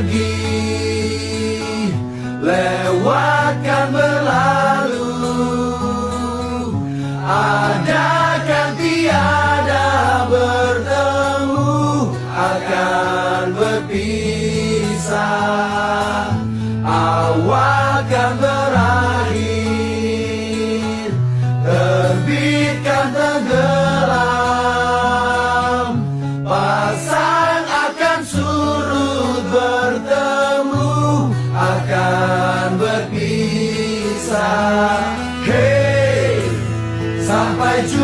pergi, lewatkan berlalu, adakan tiada bertemu, akan berpisah, awal kan berakhir, terbitkan tenggelam, pasang akan surut, bertemu akan berpisah. Hey, sampai jumpa.